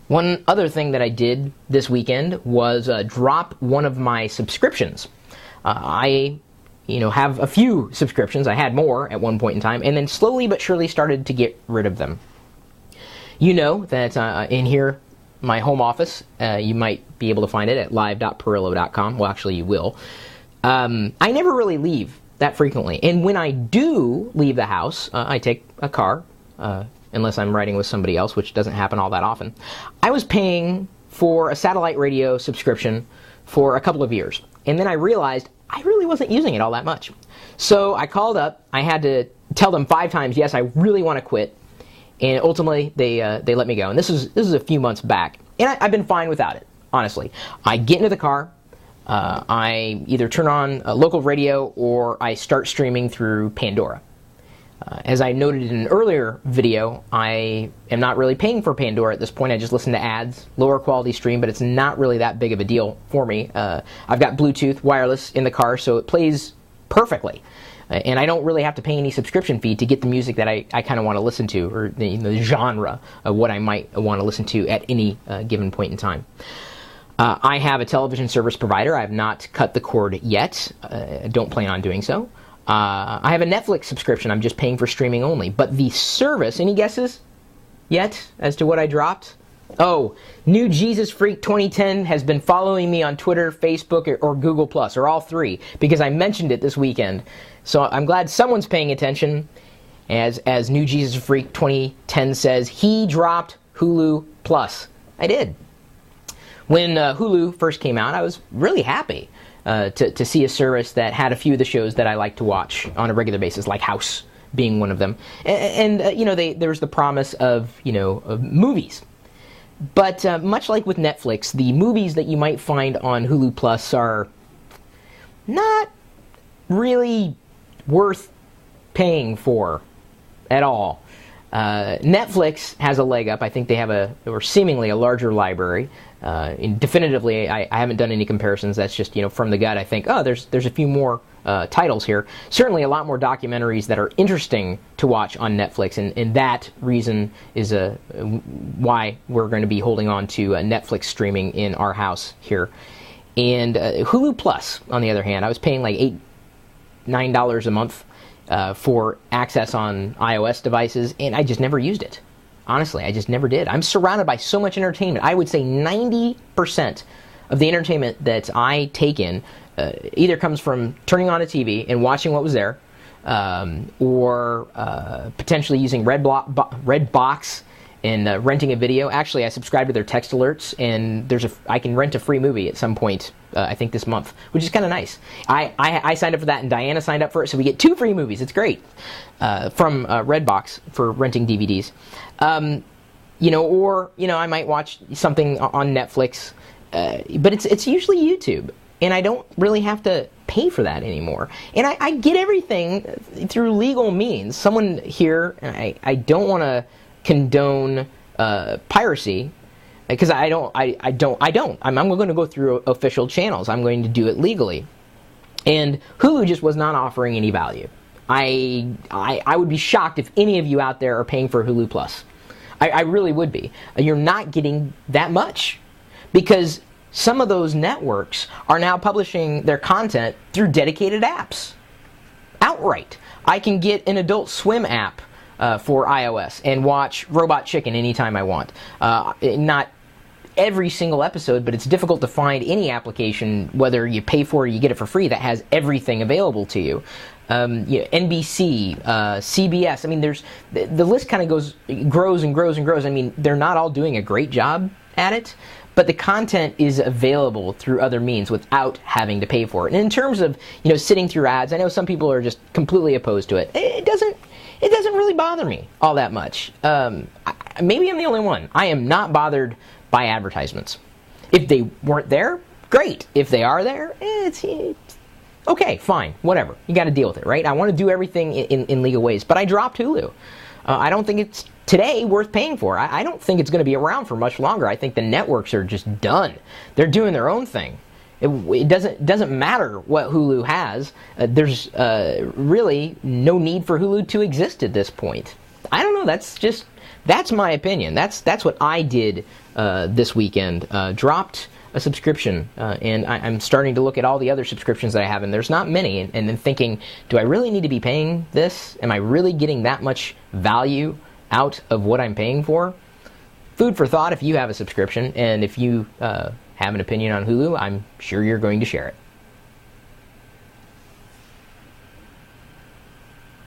One other thing that I did this weekend was drop one of my subscriptions. I have a few subscriptions. I had more at one point in time, and then slowly but surely started to get rid of them. You know that in here, my home office, you might be able to find it at live.perillo.com. Well, actually, you will. I never really leave that frequently. And when I do leave the house, I take a car, unless I'm riding with somebody else, which doesn't happen all that often. I was paying for a satellite radio subscription for a couple of years. And then I realized I really wasn't using it all that much. So I called up. I had to tell them 5 times, yes, I really want to quit. And ultimately, they let me go. And this is a few months back. And I've been fine without it, honestly. I get into the car. I either turn on a local radio or I start streaming through Pandora. As I noted in an earlier video, I am not really paying for Pandora at this point. I just listen to ads, lower quality stream, but it's not really that big of a deal for me. I've got Bluetooth wireless in the car, so it plays perfectly. And I don't really have to pay any subscription fee to get the music that I kind of want to listen to, or the genre of what I might want to listen to at any given point in time. I have a television service provider. I have not cut the cord yet. I don't plan on doing so. I have a Netflix subscription. I'm just paying for streaming only. But the service, any guesses yet as to what I dropped? Oh, New Jesus Freak 2010 has been following me on Twitter, Facebook, or Google+, or all three, because I mentioned it this weekend. So I'm glad someone's paying attention. As New Jesus Freak 2010 says, he dropped Hulu+. I did. When Hulu first came out, I was really happy to see a service that had a few of the shows that I like to watch on a regular basis, like House being one of them. And there's the promise of movies. But much like with Netflix, the movies that you might find on Hulu Plus are not really worth paying for at all. Netflix has a leg up. I think they have seemingly a larger library. Definitively, I haven't done any comparisons. That's just, from the gut, I think, there's a few more titles here. Certainly a lot more documentaries that are interesting to watch on Netflix, and that reason is why we're going to be holding on to Netflix streaming in our house here. And Hulu Plus, on the other hand, I was paying like $9 a month for access on iOS devices, and I just never used it. Honestly, I just never did. I'm surrounded by so much entertainment. I would say 90% of the entertainment that I take in either comes from turning on a TV and watching what was there, or potentially using Redbox and renting a video. Actually, I subscribe to their text alerts, and I can rent a free movie at some point, I think this month, which is kind of nice. I signed up for that, and Diana signed up for it, so we get 2 free movies. It's great from Redbox for renting DVDs. I might watch something on Netflix, but it's usually YouTube, and I don't really have to pay for that anymore. And I get everything through legal means. Someone here, and I don't want to condone piracy, because I don't. I'm going to go through official channels. I'm going to do it legally, and Hulu just was not offering any value. I would be shocked if any of you out there are paying for Hulu Plus. I really would be. You're not getting that much, because some of those networks are now publishing their content through dedicated apps outright. I can get an Adult Swim app for iOS and watch Robot Chicken anytime I want. Not every single episode, but it's difficult to find any application, whether you pay for it or you get it for free, that has everything available to you. NBC, CBS. I mean, the list kind of grows and grows and grows. I mean, they're not all doing a great job at it, but the content is available through other means without having to pay for it. And in terms of sitting through ads, I know some people are just completely opposed to it. It doesn't really bother me all that much. Maybe I'm the only one. I am not bothered by advertisements. If they weren't there, great. If they are there, it's okay, fine, whatever. You got to deal with it, right? I want to do everything in legal ways, but I dropped Hulu. I don't think it's today worth paying for. I don't think it's going to be around for much longer. I think the networks are just done. They're doing their own thing. It doesn't matter what Hulu has. There's really no need for Hulu to exist at this point. I don't know. That's just that's my opinion. That's what I did this weekend. Dropped a subscription, and I'm starting to look at all the other subscriptions that I have, and there's not many, and then thinking, do I really need to be paying this? Am I really getting that much value out of what I'm paying for? Food for thought if you have a subscription, and if you have an opinion on Hulu, I'm sure you're going to share it.